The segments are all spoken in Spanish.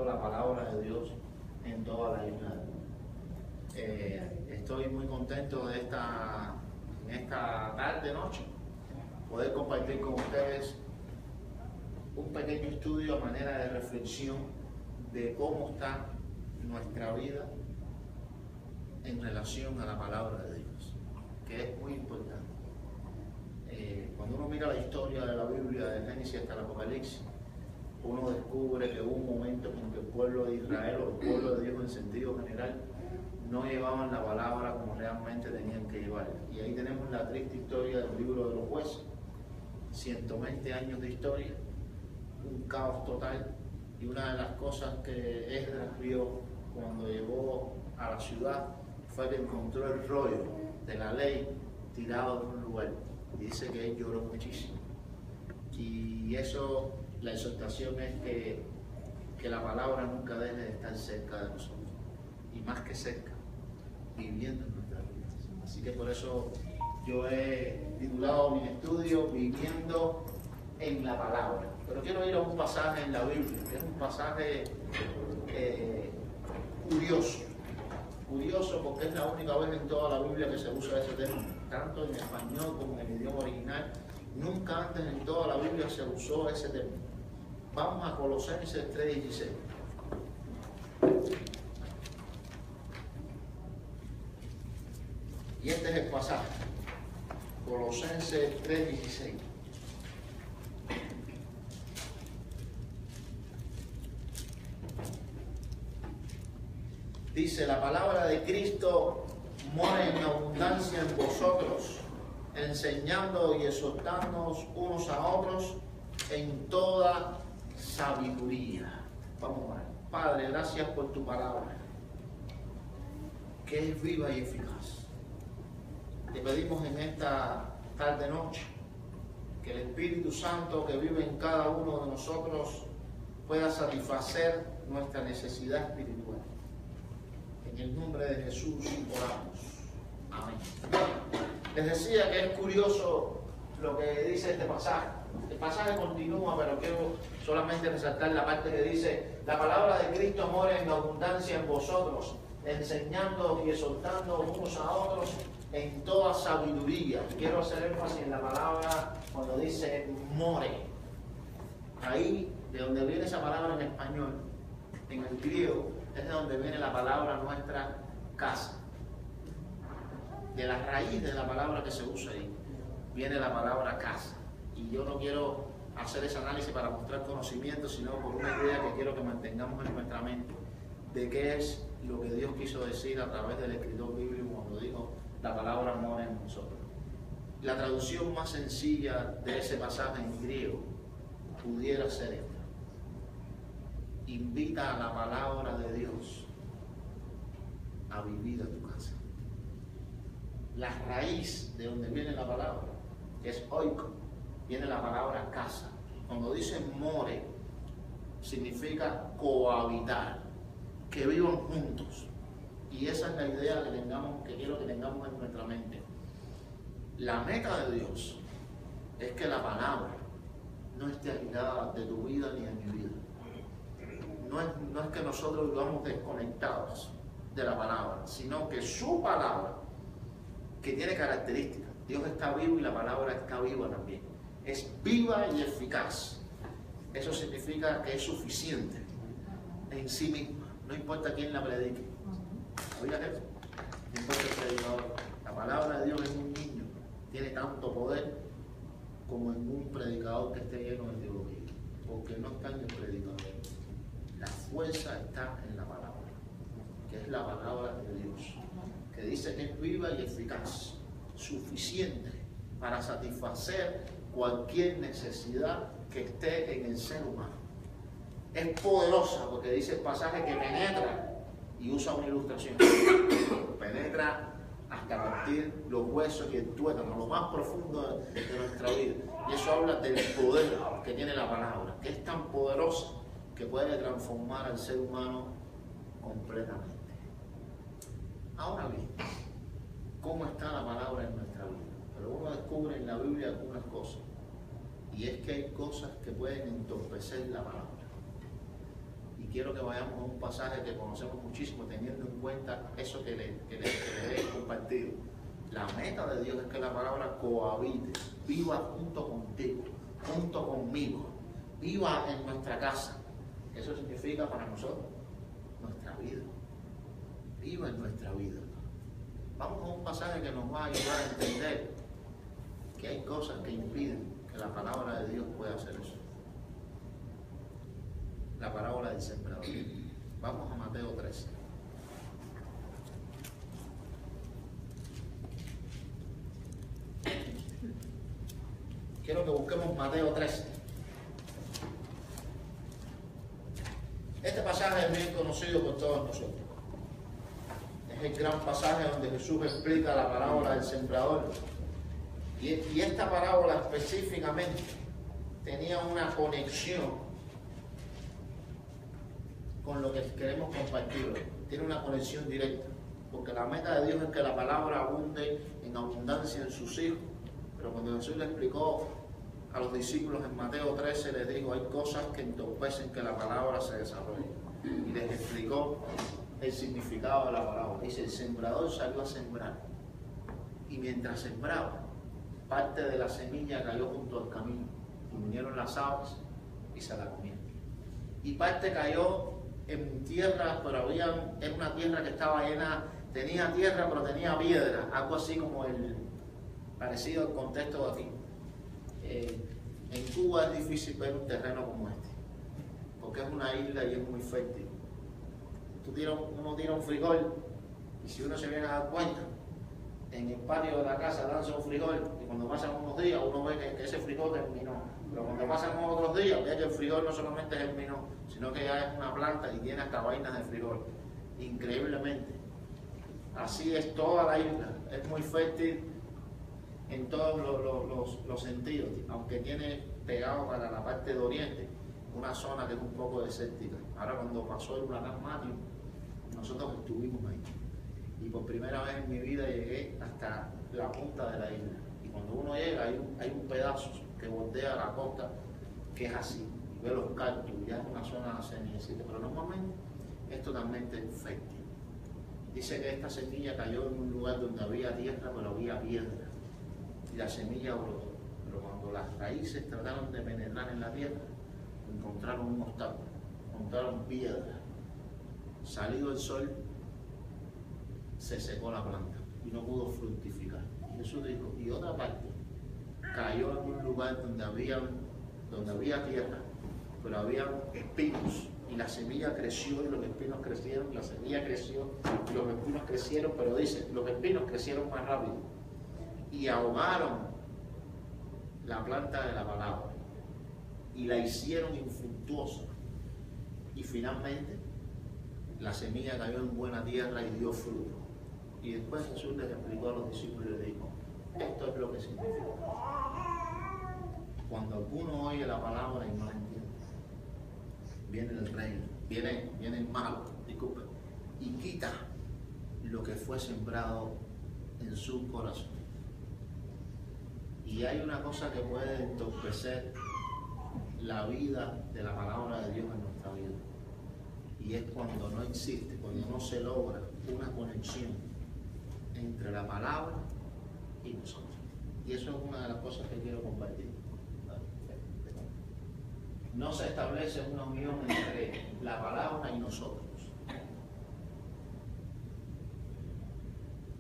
La palabra de Dios en toda la isla. Estoy muy contento de en esta tarde, noche, poder compartir con ustedes un pequeño estudio a manera de reflexión de cómo está nuestra vida en relación a la palabra de Dios, que es muy importante. Cuando uno mira la historia de la Biblia, de Génesis hasta el Apocalipsis, uno descubre que hubo un momento en que el pueblo de Israel o el pueblo de Dios en sentido general no llevaban la palabra como realmente tenían que llevar. Y ahí tenemos la triste historia del libro de los jueces. 120 años de historia, un caos total, y una de las cosas que Esdras vio cuando llegó a la ciudad fue que encontró el rollo de la ley tirado en un lugar. Y dice que él lloró muchísimo. Y eso, la exhortación es que la palabra nunca deje de estar cerca de nosotros, y más que cerca, viviendo en nuestras vidas. Así que por eso yo he titulado mi estudio Viviendo en la Palabra. Pero quiero ir a un pasaje en la Biblia, que es un pasaje curioso porque es la única vez en toda la Biblia que se usa ese término, tanto en español como en el idioma original. Nunca antes en toda la Biblia se usó ese término. Vamos a Colosenses 3:16. Y este es el pasaje. Colosenses 3:16. Dice: la palabra de Cristo mora en abundancia en vosotros, enseñando y exhortándonos unos a otros en toda sabiduría. Vamos a ver. Padre, gracias por tu palabra, que es viva y eficaz. Te pedimos en esta tarde noche que el Espíritu Santo que vive en cada uno de nosotros pueda satisfacer nuestra necesidad espiritual. En el nombre de Jesús oramos. Amén. Les decía que es curioso lo que dice este pasaje. El pasaje continúa, pero quiero solamente resaltar la parte que dice: la palabra de Cristo mora en abundancia en vosotros, enseñando y exhortando unos a otros en toda sabiduría. Quiero hacer énfasis en la palabra cuando dice more. Ahí, de donde viene esa palabra en español, en el griego, es de donde viene la palabra nuestra casa. De la raíz de la palabra que se usa ahí, viene la palabra casa. Y yo no quiero hacer ese análisis para mostrar conocimiento, sino por una idea que quiero que mantengamos en nuestra mente, de qué es lo que Dios quiso decir a través del escritor bíblico cuando dijo: la palabra mora en nosotros. La traducción más sencilla de ese pasaje en griego pudiera ser esta: invita a la palabra de Dios a vivir en tu casa. La raíz de donde viene la palabra, que es oiko, viene la palabra casa. Cuando dice more, significa cohabitar, que vivan juntos. Y esa es la idea que quiero que tengamos en nuestra mente. La meta de Dios es que la palabra no esté aislada de tu vida ni de mi vida. No es que nosotros vivamos desconectados de la palabra, sino que su palabra, que tiene características. Dios está vivo y la palabra está viva también. Es viva y eficaz. Eso significa que es suficiente en sí misma. No importa quién la predique. ¿Oigan eso? No importa el predicador. La palabra de Dios en un niño tiene tanto poder como en un predicador que esté lleno de teología. Porque no está en el predicador. La fuerza está en la palabra, que es la palabra de Dios, que dice que es viva y eficaz, suficiente para satisfacer cualquier necesidad que esté en el ser humano. Es poderosa porque dice el pasaje que penetra, y usa una ilustración, penetra hasta partir los huesos y el tuétano, lo más profundo de nuestra vida. Y eso habla del poder que tiene la palabra, que es tan poderosa que puede transformar al ser humano completamente. Ahora bien, ¿cómo está la palabra en nuestra vida? Pero uno descubre en la Biblia algunas cosas, y es que hay cosas que pueden entorpecer la palabra. Y quiero que vayamos a un pasaje que conocemos muchísimo, teniendo en cuenta eso que le he compartido. La meta de Dios es que la palabra cohabite, viva junto contigo, junto conmigo, viva en nuestra casa. Eso significa para nosotros nuestra vida, viva en nuestra vida. Vamos a un pasaje que nos va a ayudar a entender que hay cosas que impiden que la palabra de Dios pueda hacer eso. La parábola del sembrador. Vamos a Mateo 13. Quiero que busquemos Mateo 13. Este pasaje es bien conocido por todos nosotros. Es el gran pasaje donde Jesús explica la parábola del sembrador. Y esta parábola específicamente tenía una conexión con lo que queremos compartir. Tiene una conexión directa. Porque la meta de Dios es que la palabra abunde en abundancia en sus hijos. Pero cuando Jesús le explicó a los discípulos en Mateo 13, les dijo, hay cosas que entorpecen que la palabra se desarrolle. Y les explicó el significado de la palabra. Dice, el sembrador salió a sembrar. Y mientras sembraba, parte de la semilla cayó junto al camino. Y vinieron las aves y se la comieron. Y parte cayó en tierra, pero era una tierra que estaba llena, tenía tierra pero tenía piedra, algo así como parecido al contexto de aquí. En Cuba es difícil ver un terreno como este, porque es una isla y es muy fértil. Uno tira un frijol y si uno se viene a dar cuenta, en el patio de la casa lanza un frijol y cuando pasan unos días uno ve que ese frijol terminó. Pero cuando pasan otros días ve que el frijol no solamente germinó, sino que ya es una planta y tiene hasta vainas de frijol. Increíblemente. Así es toda la isla. Es muy fértil en todos los sentidos, aunque tiene pegado para la parte de oriente una zona que es un poco desértica. Ahora cuando pasó el huracán Matthew, nosotros estuvimos ahí. Y por primera vez en mi vida llegué hasta la punta de la isla. Y cuando uno llega hay un pedazo que bordea la costa que es así. Y ve los cactus, ya es una zona semidesierta. Pero normalmente es totalmente fértil. Dice que esta semilla cayó en un lugar donde había tierra, pero había piedra. Y la semilla brotó. Pero cuando las raíces trataron de penetrar en la tierra, encontraron un obstáculo, encontraron piedra. Salido el sol, se secó la planta y no pudo fructificar. Y Jesús dijo, y otra parte cayó en un lugar donde había tierra, pero había espinos. Y la semilla creció y los espinos crecieron, la semilla creció y los espinos crecieron, pero dice, los espinos crecieron más rápido y ahogaron la planta de la palabra y la hicieron infructuosa. Y finalmente la semilla cayó en buena tierra y dio fruto. Y después Jesús les explicó a los discípulos y les dijo, esto es lo que significa. Cuando alguno oye la palabra y no la entiende, viene el reino, viene el malo, disculpe, y quita lo que fue sembrado en su corazón. Y hay una cosa que puede entorpecer la vida de la palabra de Dios en nuestra vida. Y es cuando no existe, cuando no se logra una conexión entre la palabra y nosotros. Y eso es una de las cosas que quiero compartir. No se establece una unión entre la palabra y nosotros.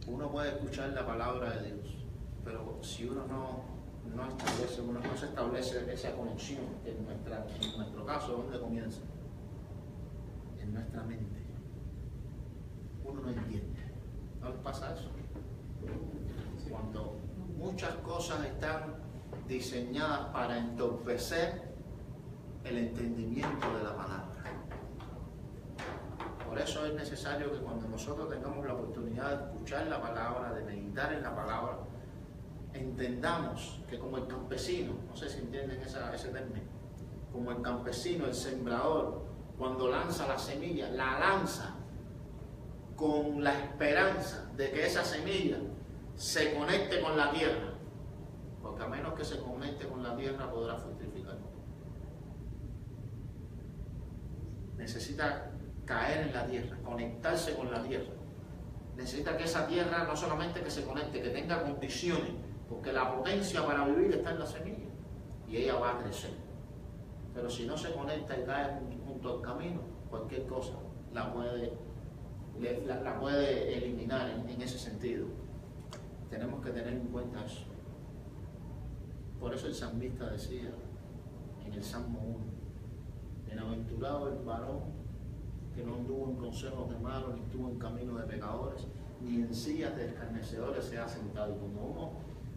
Uno puede escuchar la palabra de Dios, pero si uno no se establece esa conexión, en nuestro caso, ¿dónde comienza? En nuestra mente. Uno no entiende. ¿No les pasa eso? Cuando muchas cosas están diseñadas para entorpecer el entendimiento de la palabra. Por eso es necesario que cuando nosotros tengamos la oportunidad de escuchar la palabra, de meditar en la palabra, entendamos que como el campesino, no sé si entienden ese término, como el campesino, el sembrador, cuando lanza la semilla, la lanza con la esperanza de que esa semilla se conecte con la tierra, porque a menos que se conecte con la tierra podrá fructificar. necesita caer en la tierra, conectarse con la tierra. Necesita que esa tierra no solamente que se conecte, que tenga condiciones, porque la potencia para vivir está en la semilla y ella va a crecer. Pero si no se conecta y cae junto al camino, cualquier cosa la puede eliminar en ese sentido. Tenemos que tener en cuenta eso. Por eso el salmista decía en el Salmo 1, bienaventurado el varón que no anduvo en consejos de malos, ni estuvo en camino de pecadores, ni en sillas de escarnecedores se ha sentado. Y cuando uno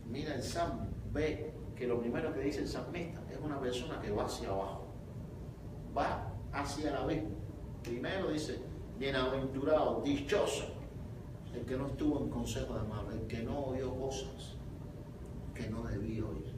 mira el Salmo, ve que lo primero que dice el salmista es una persona que va hacia abajo, va hacia el abismo. Primero dice, bienaventurado, dichoso, el que no estuvo en consejo de malos, el que no oyó cosas que no debía oír,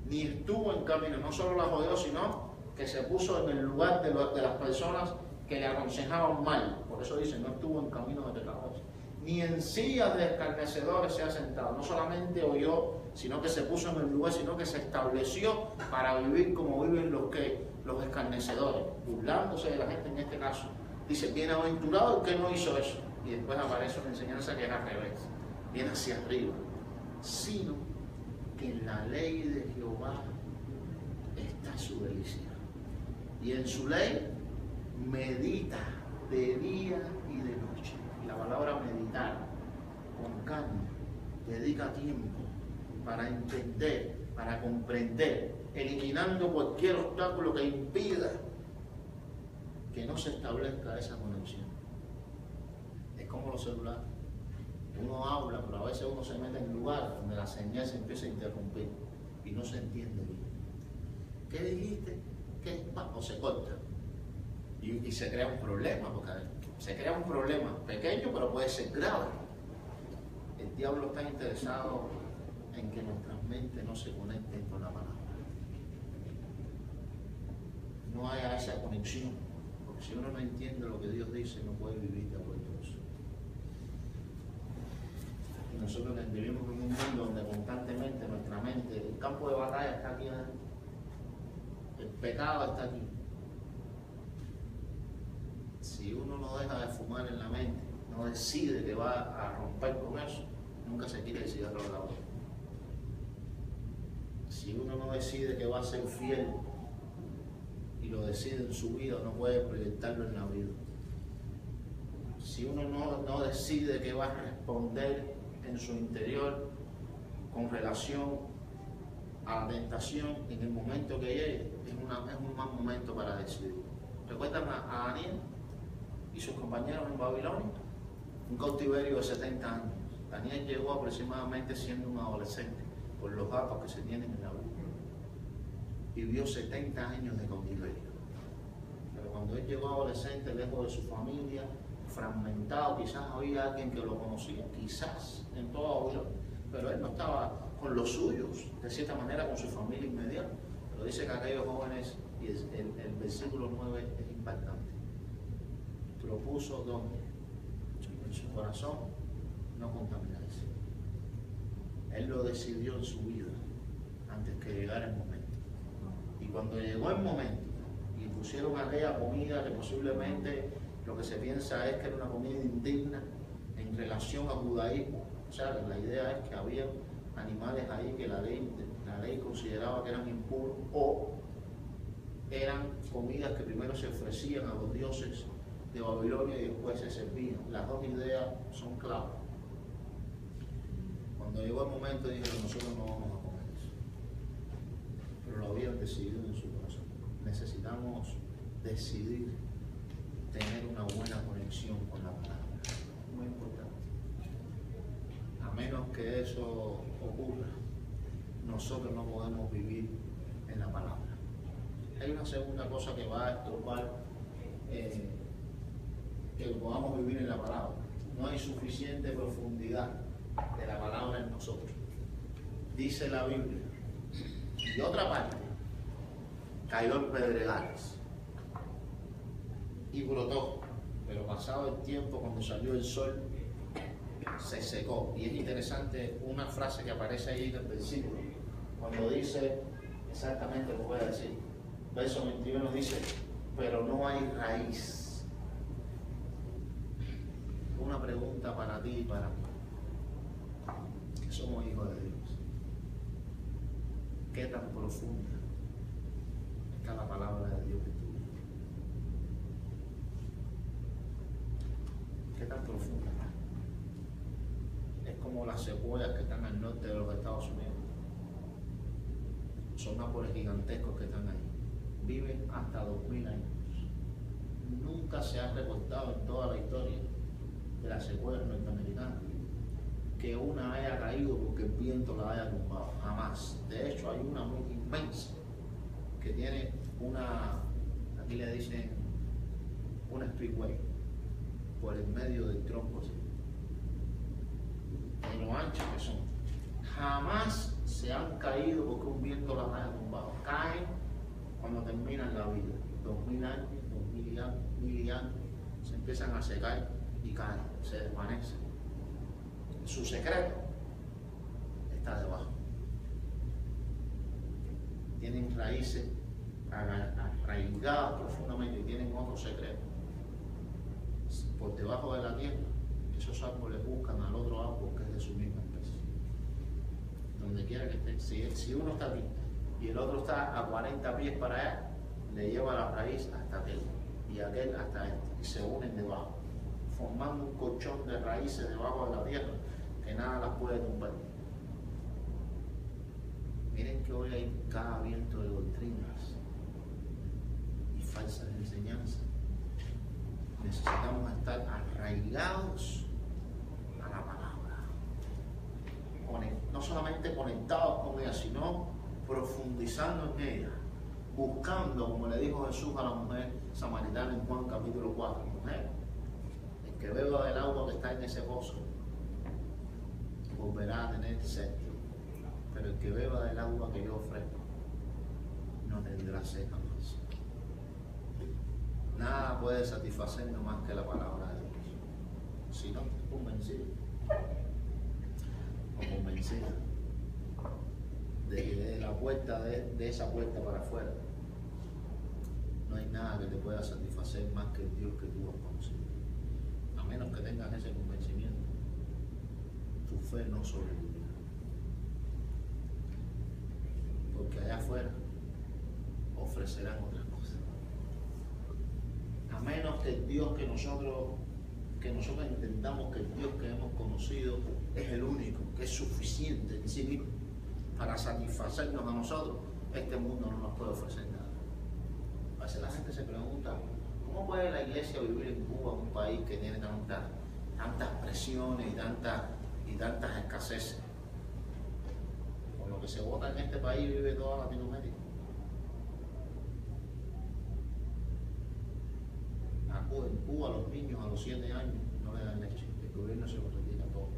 ni estuvo en camino, no solo las oyó, sino que se puso en el lugar de las personas que le aconsejaban mal. Por eso dice, no estuvo en camino de pecadores, ni en sillas de escarnecedores se ha sentado. No solamente oyó, sino que se puso en el lugar, sino que se estableció para vivir como viven los escarnecedores, burlándose de la gente en este caso. Dice, bienaventurado el que no hizo eso. Y después aparece una enseñanza que es al revés, viene hacia arriba, sino que en la ley de Jehová está su delicia, y en su ley medita de día y de noche. Y la palabra meditar, con calma, dedica tiempo para entender, para comprender, eliminando cualquier obstáculo que impida que no se establezca esa conexión. Es como los celulares. Uno habla, pero a veces uno se mete en lugares donde la señal se empieza a interrumpir y no se entiende bien. ¿Qué dijiste? ¿Qué? O se corta. Y se crea un problema, porque se crea un problema pequeño, pero puede ser grave. El diablo está interesado en que nuestras mentes no se conecten con la palabra. No haya esa conexión, porque si uno no entiende lo que Dios dice, no puede vivir de acuerdo a eso. Y nosotros vivimos en un mundo donde constantemente nuestra mente, el campo de batalla está aquí adentro, el pecado está aquí. Si uno no deja de fumar en la mente, no decide que va a romper con eso, nunca se quita el cigarro de la boca. Si uno no decide que va a ser fiel y lo decide en su vida, no puede proyectarlo en la vida. Si uno no decide que va a responder en su interior con relación a la tentación en el momento que llegue, es un mal momento para decidir. ¿Recuerdan a Daniel y sus compañeros en Babilonia? Un cautiverio de 70 años. Daniel llegó aproximadamente siendo un adolescente, por los datos que se tienen en la Biblia. Vivió 70 años de cautiverio. Pero cuando él llegó adolescente, lejos de su familia, fragmentado, quizás había alguien que lo conocía, quizás en toda Babilonia, pero él no estaba con los suyos, de cierta manera con su familia inmediata. Pero dice que aquellos jóvenes, y el versículo 9 es impactante, propuso ¿dónde? En su corazón no contaminarse. Él lo decidió en su vida antes que llegara el momento. Y cuando llegó el momento y pusieron aquella comida que posiblemente lo que se piensa es que era una comida indigna en relación al judaísmo, o sea, la idea es que había animales ahí que la ley consideraba que eran impuros, o eran comidas que primero se ofrecían a los dioses de Babilonia y después se servían. Las dos ideas son claves. Cuando llegó el momento dijeron, nosotros no vamos a comer eso, pero lo habían decidido en su corazón. Necesitamos decidir tener una buena conexión con la palabra, muy importante. A menos que eso ocurra, nosotros no podemos vivir en la palabra. Hay una segunda cosa que va a estorbar que podamos vivir en la palabra. No hay suficiente profundidad de la palabra en nosotros. Dice la Biblia, y otra parte cayó en pedregales y brotó, pero pasado el tiempo, cuando salió el sol, se secó. Y es interesante una frase que aparece ahí en el versículo, cuando dice exactamente lo que voy a decir. Verso 21 dice, pero no hay raíz. Una pregunta para ti y para mí, que somos hijos de Dios. ¿Qué tan profunda está la palabra de Dios en tu vida? ¿Qué tan profunda está? Es como las secuoyas que están al norte de los Estados Unidos. Son árboles gigantescos que están ahí. Viven hasta 2000 años. Nunca se ha reportado en toda la historia de las secuoyas norteamericanas que una haya caído porque el viento la haya tumbado. Jamás. De hecho, hay una muy inmensa que tiene una, aquí le dicen, una speedway por el medio del tronco, ¿sí? En lo anchas que son. Jamás se han caído porque un viento las haya tumbado. Caen cuando terminan la vida. 2000 años, 2000 años, 1000 años, se empiezan a secar y caen, se desvanecen. Su secreto está debajo. Tienen raíces arraigadas profundamente y tienen otro secreto. Por debajo de la tierra, esos árboles buscan al otro árbol que es de su misma especie. Donde quiera que esté. Si uno está aquí y el otro está a 40 pies para allá, le lleva la raíz hasta aquel y aquel hasta este y se unen debajo, formando un colchón de raíces debajo de la tierra que nada las puede tumbar. Miren que hoy hay cada viento de doctrinas y falsas enseñanzas. Necesitamos estar arraigados a la palabra, no solamente conectados con ella, sino profundizando en ella, buscando, como le dijo Jesús a la mujer samaritana en Juan capítulo 4, mujer, el que beba del agua que está en ese pozo volverá a tener sed, pero el que beba del agua que yo ofrezco no tendrá sed jamás. Nada puede satisfacernos más que la palabra de Dios. Si no estás convencido o convencida de que de la puerta de esa puerta para afuera no hay nada que te pueda satisfacer más que el Dios que tú has conocido. A menos que tengas ese convencimiento, tu fe no sobrevivirá. Porque allá afuera ofrecerán otras cosas. A menos que el Dios que nosotros entendamos que el Dios que hemos conocido es el único, que es suficiente en sí mismo para satisfacernos a nosotros, este mundo no nos puede ofrecer nada. A veces la gente se pregunta, ¿cómo puede la iglesia vivir en Cuba, un país que tiene tantas presiones y tantas escaseces? Con lo que se vota en este país vive toda Latinoamérica. En Cuba los niños a los 7 años no le dan leche, el gobierno se lo retira todo.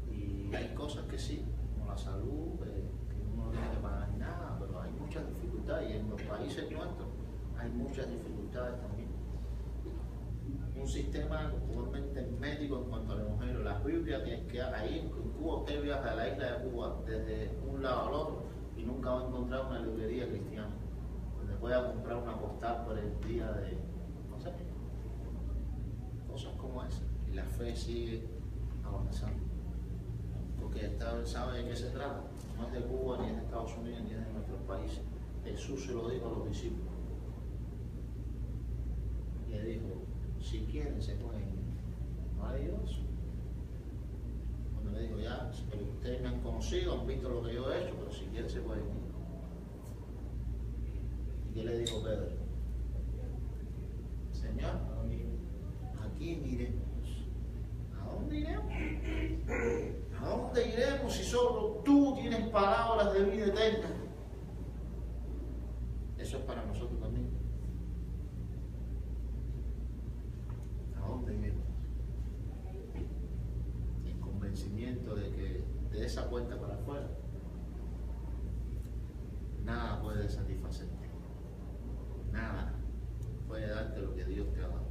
Y hay cosas que sí, como la salud, que uno no tiene que pagar nada, pero hay muchas dificultades y en los países nuestros hay muchas dificultades también. Un sistema totalmente médico en cuanto al evangelio. Las Biblias tienes que ahí en Cuba, usted viaja a la isla de Cuba desde un lado al otro y nunca va a encontrar una librería cristiana pueda comprar una postal por el día de, no sé, cosas como esas. Y la fe sigue avanzando. Porque sabe de qué se trata. No es de Cuba, ni es de Estados Unidos, ni es de nuestros países. Jesús se lo dijo a los discípulos. Le dijo, si quieren se pueden ir. No hay Dios. Cuando le dijo, ya, pero ustedes me han conocido, han visto lo que yo he hecho, pero si quieren se pueden ir. ¿Qué le dijo Pedro? Señor, aquí miremos. ¿A dónde iremos? ¿A dónde iremos si solo tú tienes palabras de vida eterna? Eso es para nosotros también. ¿A dónde iremos? El convencimiento de que de esa puerta para afuera nada puede satisfacerte. Nada puede darte lo que Dios te ha dado.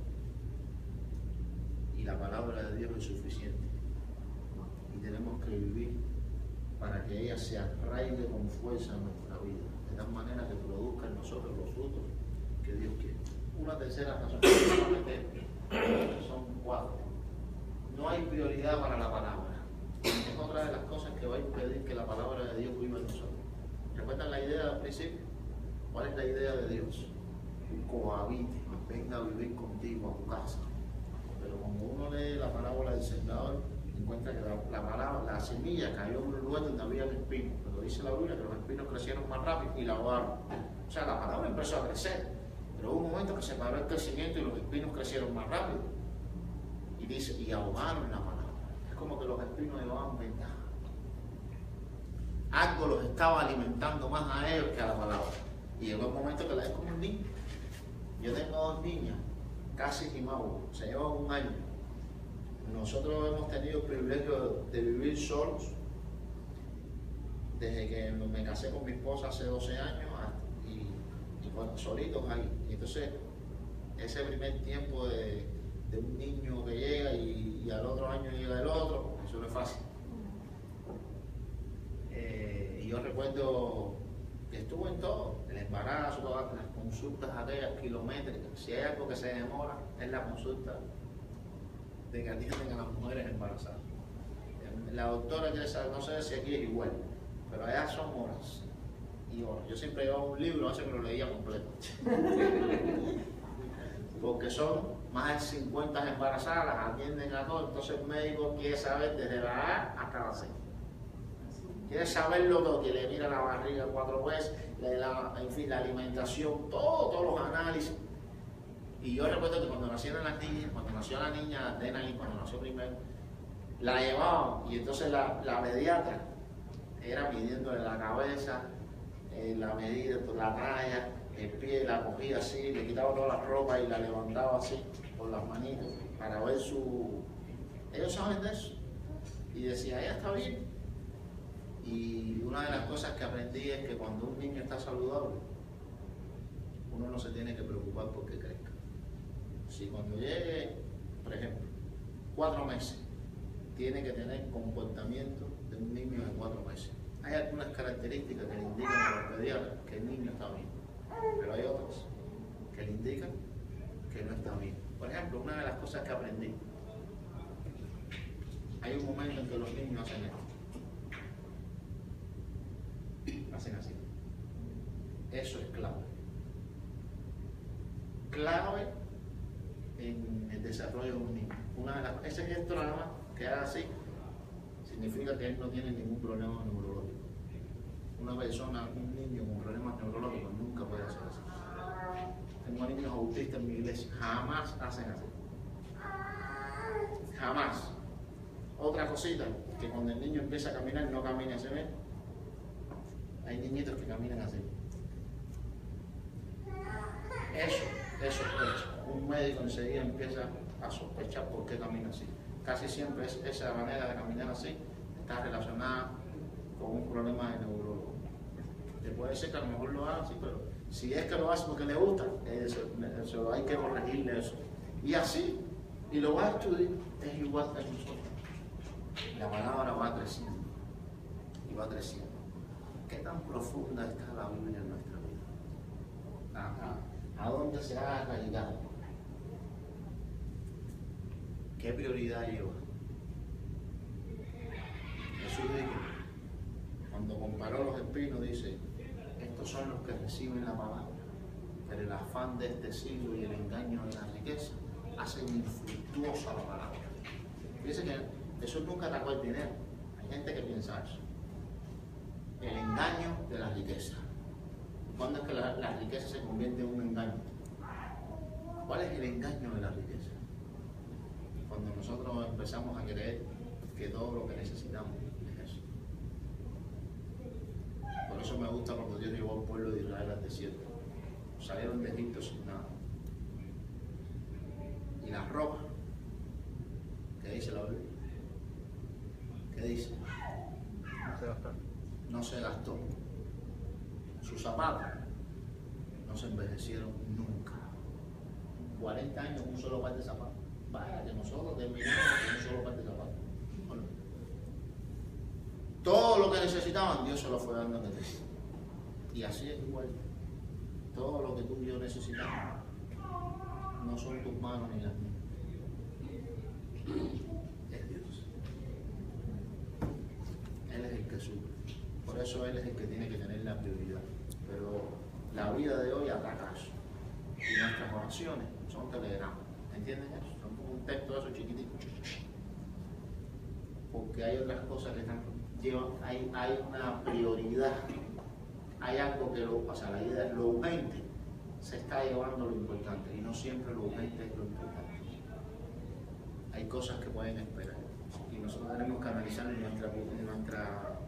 Y la palabra de Dios es suficiente. Y tenemos que vivir para que ella se arraigue con fuerza en nuestra vida. de tal manera que produzca en nosotros los frutos que Dios quiere. Una tercera razón, son 4. No hay prioridad para la palabra. Es otra de las cosas que va a impedir que la palabra de Dios viva en nosotros. ¿Recuerdan la idea del principio? ¿Cuál es la idea de Dios? Cohabite, venga a vivir contigo a tu casa. Pero cuando uno lee la parábola del sembrador, encuentra que la semilla cayó en un lugar donde había espinos. Pero dice la Biblia que los espinos crecieron más rápido y la ahogaron. O sea, la palabra empezó a crecer, pero hubo un momento que se paró el crecimiento y los espinos crecieron más rápido. Y dice, y ahogaron la palabra. Es como que los espinos llevaban ventaja. Algo los estaba alimentando más a ellos que a la palabra. Y llegó el momento que la es como un niño. Yo tengo 2 niñas, casi Jimau, se llevan 1 año. Nosotros hemos tenido el privilegio de vivir solos desde que me casé con mi esposa hace 12 años y bueno, solitos ahí. Y entonces, ese primer tiempo de un niño que llega y al otro año llega el otro, eso no es fácil. Y yo recuerdo que estuvo en todo, el embarazo, todas las consultas aquellas kilométricas. Si hay algo que se demora, es la consulta de que atienden a las mujeres embarazadas. La doctora quiere saber, no sé si aquí es igual, pero allá son horas y horas. Yo siempre llevaba un libro, hace que lo leía completo. Porque son más de 50 embarazadas, las atienden a todos, entonces el médico quiere saber desde la A hasta la C. Quiere saberlo todo, que le mira la barriga 4 veces, en fin, la alimentación, todos los análisis. Y yo recuerdo que cuando nacieron las niñas, cuando nació la niña Denali, cuando nació primero, la llevaban y entonces la pediatra era midiéndole la cabeza, la medida, la talla, el pie, la cogía así, le quitaba toda la ropa y la levantaba así con las manitos para ver su... Ellos saben de eso. Y decía, ella está bien. Y una de las cosas que aprendí es que cuando un niño está saludable, uno no se tiene que preocupar porque crezca. Si cuando llegue, por ejemplo, 4 meses, tiene que tener comportamiento de un niño de 4 meses. Hay algunas características que le indican a los pediatras que el niño está bien, pero hay otras que le indican que no está bien. Por ejemplo, una de las cosas que aprendí, hay un momento en que los niños hacen esto. Hacen así. Eso es clave. Clave en el desarrollo de un niño. Ese gesto nada más que haga así significa que él no tiene ningún problema neurológico. Una persona, un niño con problemas neurológicos nunca puede hacer eso. Tengo niños autistas en mi iglesia, jamás hacen así. Jamás. Otra cosita, que cuando el niño empieza a caminar, no camina así, ¿ven? Hay niñitos que caminan así. Eso. Un médico enseguida empieza a sospechar por qué camina así. Casi siempre esa manera de caminar así está relacionada con un problema de neurólogo. Te puede ser que a lo mejor lo haga así, pero si es que lo hace porque le gusta, eso hay que corregirle eso. Y así, y lo va a estudiar, es igual que nosotros. La palabra va creciendo y va creciendo. ¿Qué tan profunda está la Biblia en nuestra vida? ¿A dónde se ha arraigado? ¿Qué prioridad lleva? Jesús dijo, cuando comparó los espinos, dice, estos son los que reciben la palabra, pero el afán de este siglo y el engaño de la riqueza hacen infructuosa la palabra. Fíjense que Jesús nunca atacó el dinero. Hay gente que piensa eso. El engaño de la riqueza. ¿Cuándo es que la riqueza se convierte en un engaño? ¿Cuál es el engaño de la riqueza? Cuando nosotros empezamos a creer que todo lo que necesitamos es eso. Por eso me gusta cuando Dios llevó al pueblo de Israel al desierto. Salieron de Egipto sin nada. Y la ropa, ¿qué dice la Biblia? ¿Qué dice? No se gastó. Sus zapatos no se envejecieron nunca. 40 años un solo par de zapatos. Vaya, que nosotros terminamos con un solo par de zapatos. Bueno, todo lo que necesitaban, Dios se lo fue dando en el desierto. Y así es igual. Todo lo que tú y yo necesitamos no son tus manos ni las mías. Es Dios. Él es el que sube. Por eso Él es el que tiene que tener la prioridad. Pero la vida de hoy ataca eso. Y nuestras oraciones son telegramas. ¿Entienden eso? Son como un texto de eso chiquitito. Porque hay otras cosas que hay una prioridad. Hay algo que lo pasa. La idea es lo urgente. Se está llevando lo importante. Y no siempre lo urgente es lo importante. Hay cosas que pueden esperar. Y nosotros tenemos que analizar en nuestra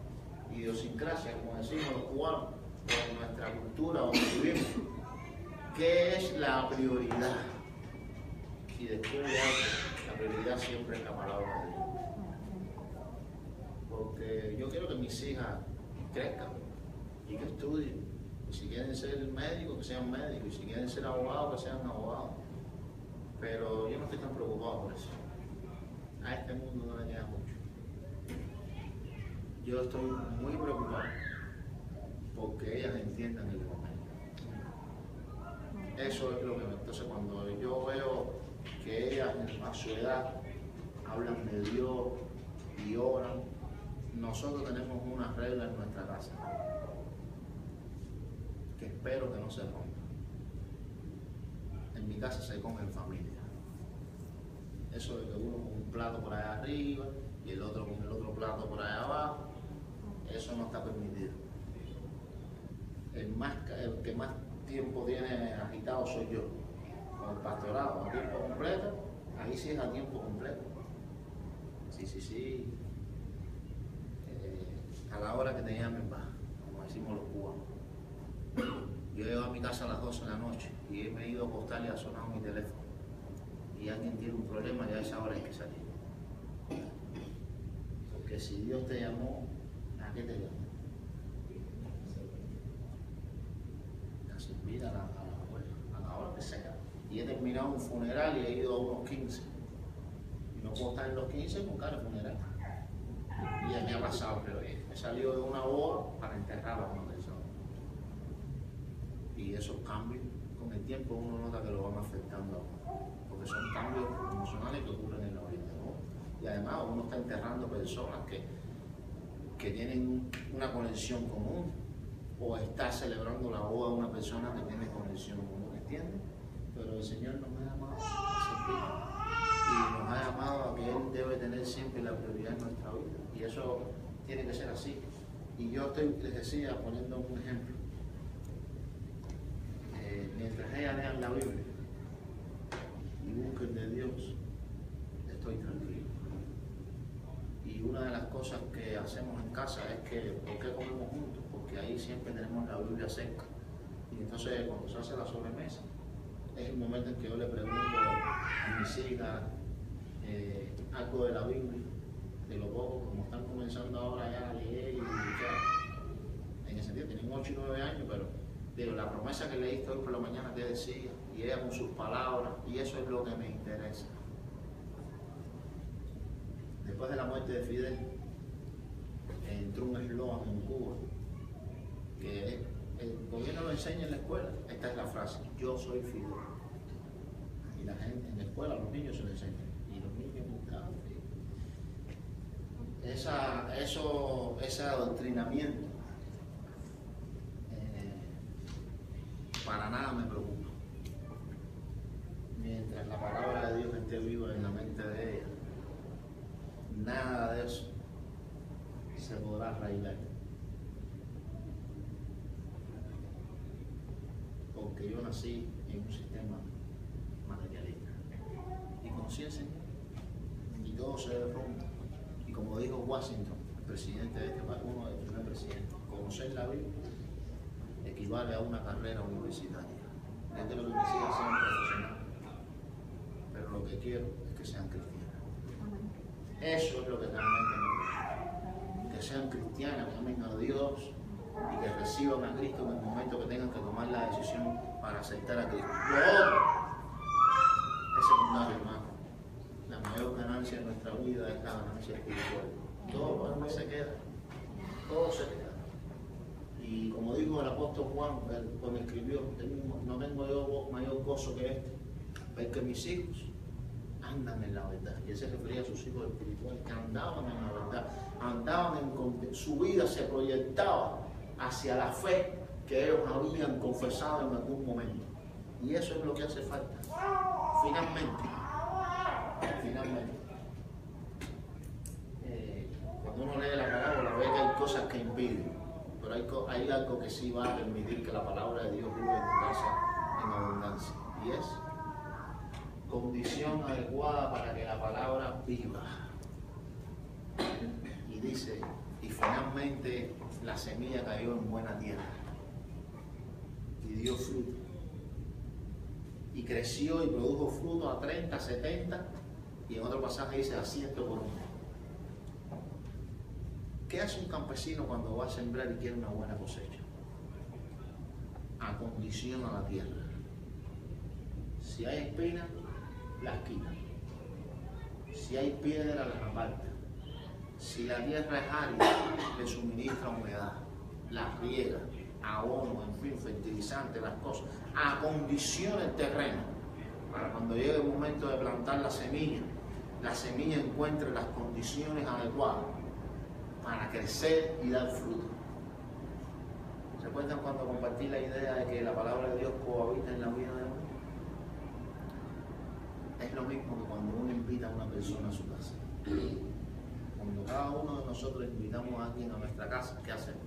idiosincrasia, como decimos los cubanos, o en nuestra cultura donde vivimos, qué es la prioridad. Y después de algo, la prioridad siempre es la palabra de Dios. Porque yo quiero que mis hijas crezcan y que estudien. Y si quieren ser médicos, que sean médicos. Y si quieren ser abogados, que sean abogados. Pero yo no estoy tan preocupado por eso. A este mundo no le queda mucho. Yo estoy muy preocupado porque ellas entiendan el Evangelio. Eso es lo que entonces cuando yo veo que ellas a su edad hablan de Dios y oran, nosotros tenemos una regla en nuestra casa que espero que no se rompa. En mi casa se come en familia. Eso de que uno con un plato por allá arriba y el otro con el otro plato por allá abajo, eso no está permitido. El que más tiempo tiene agitado soy yo. Con el pastorado a tiempo completo, ahí sí es a tiempo completo. Sí. A la hora que te llamen va, como decimos los cubanos. Yo llego a mi casa a las 12 de la noche y me he ido a acostar y ha sonado mi teléfono. Y alguien tiene un problema y a esa hora hay que salir. Porque si Dios te llamó, ¿a qué te llamó? A servir a la hora que sea. Y he terminado un funeral y he ido a unos 15. Y no puedo estar en los 15 con cara de funeral. Y ya me ha pasado, pero he salido de una boda para enterrar a una persona. Y esos cambios, con el tiempo uno nota que lo van afectando a uno. Porque son cambios emocionales que ocurren en la vida, ¿no? Y además uno está enterrando personas que tienen una conexión común, o está celebrando la boda de una persona que tiene conexión común, ¿entiendes? Pero el Señor nos ha llamado a servir y nos ha llamado a que Él debe tener siempre la prioridad en nuestra vida, y eso tiene que ser así. Y yo les decía, poniendo un ejemplo, mientras ellas lean la Biblia y busquen de Dios, estoy tranquilo. Y una de las cosas que hacemos en casa es que, ¿por qué comemos juntos? Porque ahí siempre tenemos la Biblia cerca. Y entonces cuando se hace la sobremesa, es el momento en que yo le pregunto a mis hijas algo de la Biblia, de lo poco, como están comenzando ahora ya a leer y ya, en ese sentido, tienen 8 y 9 años, pero digo, la promesa que leíste hoy por la mañana, ¿qué decía? Y ella con sus palabras, y eso es lo que me interesa. Después de la muerte de Fidel, entró un eslogan en Cuba, que el gobierno lo enseña en la escuela. Esta es la frase: yo soy Fidel. Y la gente en la escuela, a los niños se lo enseñan. Y los niños buscaban ese adoctrinamiento para nada me preocupa. Mientras la palabra de Dios esté viva en la mente de ella, nada de eso se podrá arraigar. Porque yo nací en un sistema materialista. Y conciencia, y todo se derrumba. Y como dijo Washington, el presidente de este país, uno del primer presidente, conocer la Biblia equivale a una carrera universitaria. Yo quiero que mis hijas sean profesionales, pero lo que quiero es que sean cristianas. Eso es lo que realmente me gusta. Que sean cristianas, que amen a Dios y que reciban a Cristo en el momento que tengan que tomar la decisión para aceptar a Cristo. Lo otro es secundario, hermano. La mayor ganancia de nuestra vida es la ganancia espiritual. Todo lo demás se queda. Todo se queda. Y como dijo el apóstol Juan, cuando escribió, no tengo yo mayor gozo que este, ver que mis hijos andan en la verdad. Y él se refería a sus hijos espirituales, que andaban en la verdad, su vida se proyectaba hacia la fe que ellos habían confesado en algún momento. Y eso es lo que hace falta. Finalmente, cuando uno lee la parábola ve que hay cosas que impiden, pero hay algo que sí va a permitir que la palabra de Dios viva en tu casa en abundancia, y es condición adecuada para que la palabra viva. Y dice, y finalmente la semilla cayó en buena tierra y dio fruto, y creció y produjo fruto a 30, 70, y en otro pasaje dice a 100 por uno. ¿Qué hace un campesino cuando va a sembrar y quiere una buena cosecha? Acondiciona la tierra. Si hay espinas, las quita. Si hay piedra, las aparta. Si la tierra es árida, le suministra humedad, la riega, abono, en fin, fertilizante, las cosas. Acondiciona el terreno para cuando llegue el momento de plantar la semilla encuentre las condiciones adecuadas para crecer y dar fruto. ¿Recuerdan cuando compartí la idea de que la palabra de Dios cohabita en la vida de uno? Es lo mismo que cuando uno invita a una persona a su casa. Cuando cada uno de nosotros invitamos a alguien a nuestra casa, ¿qué hacemos?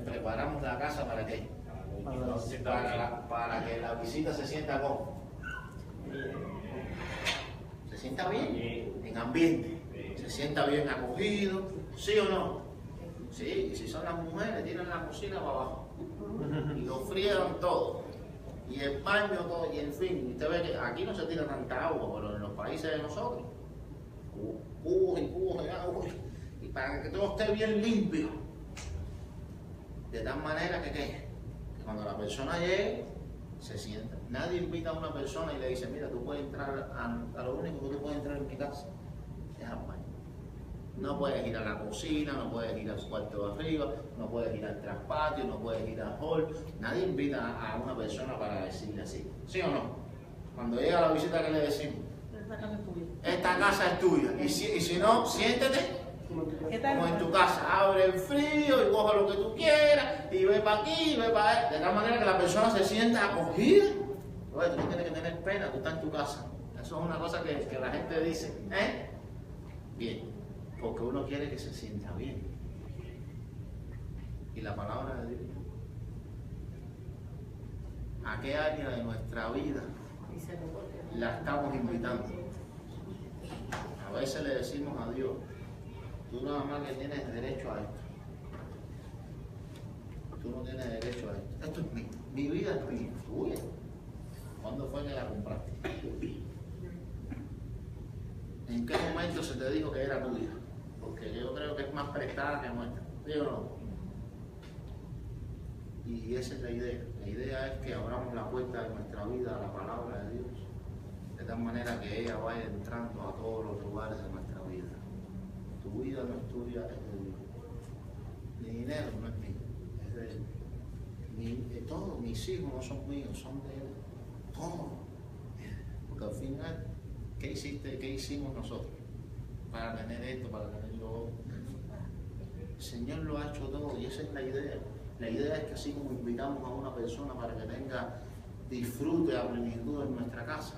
Preparamos la casa ¿para qué? Para que la visita se sienta como. ¿Se sienta bien? En ambiente. ¿Se sienta bien acogido? ¿Sí o no? Sí, y si son las mujeres, tienen la cocina para abajo. Y lo friegan todo. Y el baño todo, y en fin, usted ve que aquí no se tira tanta agua, pero en los países de nosotros, cubos y cubos de agua, y para que todo esté bien limpio. De tal manera que cuando la persona llegue, se sienta. Nadie invita a una persona y le dice, mira, tú puedes entrar, a lo único que tú puedes entrar en mi casa es al baño. No puedes ir a la cocina, no puedes ir al cuarto de arriba, no puedes ir al traspatio, no puedes ir al hall. Nadie invita a una persona para decirle así. ¿Sí o no? Cuando llega la visita, ¿qué le decimos? Esta casa es tuya. Y si no, siéntete como en tu casa. Abre el frío y coge lo que tú quieras y ve para aquí, ve para allá. De tal manera que la persona se sienta acogida. Oye, tú no tienes que tener pena, tú estás en tu casa. Eso es una cosa que la gente dice. Bien. Porque uno quiere que se sienta bien. Y la palabra de Dios, ¿a qué área de nuestra vida la estamos invitando? A veces le decimos a Dios, tú nada más que tienes derecho a esto. Tú no tienes derecho a esto. Esto es mío. Mi vida es mía, tuya. ¿Cuándo fue que la compraste? ¿En qué momento se te dijo que era tuya? Porque yo creo que es más prestada que nuestra. ¿Sí o no? Y esa es la idea. La idea es que abramos la puerta de nuestra vida a la palabra de Dios, de tal manera que ella vaya entrando a todos los lugares de nuestra vida. Tu vida no es tuya, es de Dios. Mi dinero no es mío, es de Él. Todo, mis hijos no son míos, son de Él. Todo. Porque al final, ¿qué hicimos nosotros? Para tener esto, para tener lo otro. El Señor lo ha hecho todo y esa es la idea. La idea es que así como invitamos a una persona para que tenga disfrute a plenitud en nuestra casa,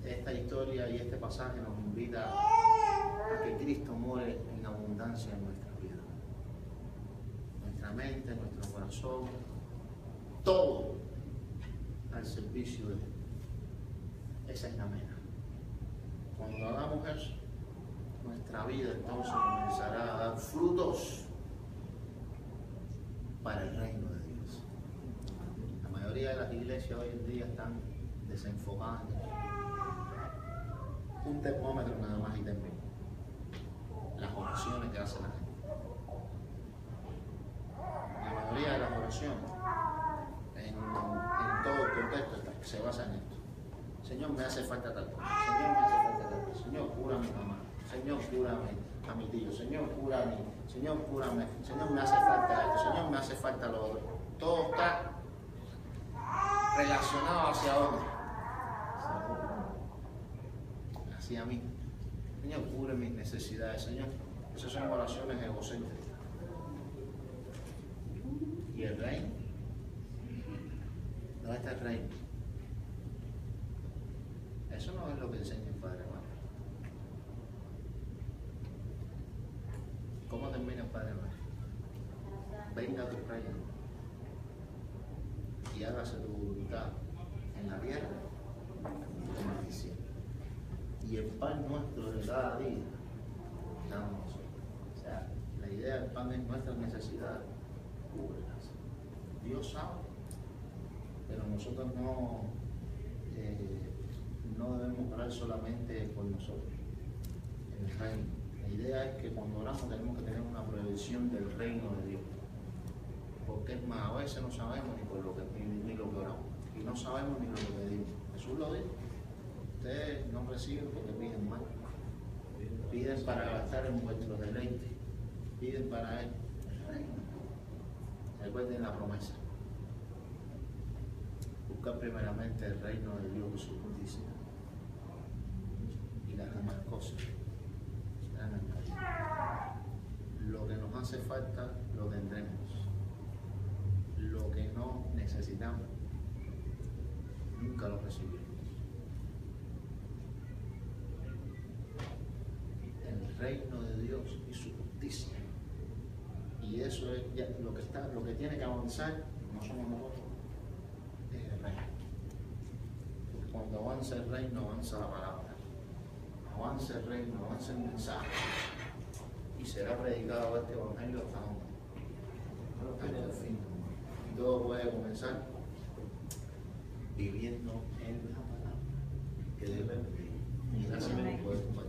esta historia y este pasaje nos invita a que Cristo muere en abundancia en nuestra vida. Nuestra mente, nuestro corazón, todo al servicio de Él. Esa es la meta. Cuando hagamos eso, nuestra vida entonces comenzará a dar frutos para el reino de Dios. La mayoría de las iglesias hoy en día están desenfocadas. Un termómetro nada más y termino. Las oraciones que hace la gente. La mayoría de las oraciones, en todo el contexto, se basa en esto. Señor, me hace falta tal cosa. Señor, me hace falta tal cosa. Señor, cura a mi mamá. Señor, cura a mi tío, Señor, cura a mí, Señor, cúrame, Señor, me hace falta esto, Señor, me hace falta lo otro. Todo está relacionado hacia dónde. Hacia mí. Señor, cubre mis necesidades, Señor. Esas son oraciones egocéntricas. ¿Y el reino? ¿Dónde está el reino? Eso no es lo que enseña el Padre Nuestro. ¿Cómo termina el Padre Nuestro? Venga tu reino y hágase tu voluntad en la tierra como en el cielo. Y el pan nuestro de cada día, damos. O sea, la idea del pan es nuestra necesidad. Cúbrelas. Dios sabe, pero nosotros no debemos orar solamente por nosotros, en el reino. La idea es que cuando oramos tenemos que tener una previsión del reino de Dios. Porque es más, a veces no sabemos ni lo que oramos. Y no sabemos ni lo que pedimos. Jesús lo dijo. Ustedes no reciben porque piden mal. Piden para gastar en vuestro deleite. Piden para Él el reino. Recuerden la promesa. Buscar primeramente el reino de Dios y su justicia. Y las demás cosas serán añadidas. Lo que nos hace falta lo tendremos. Lo que no necesitamos nunca lo recibiremos. El reino de Dios y su justicia. Y eso es ya lo que tiene que avanzar, no somos nosotros, es el reino. Porque cuando avanza el reino, avanza la palabra. Avanza el reino, avanza el mensaje. Y será predicado este evangelio hasta el fin. Y todo puede comenzar viviendo en la palabra que debe vivir. Y gracias por poder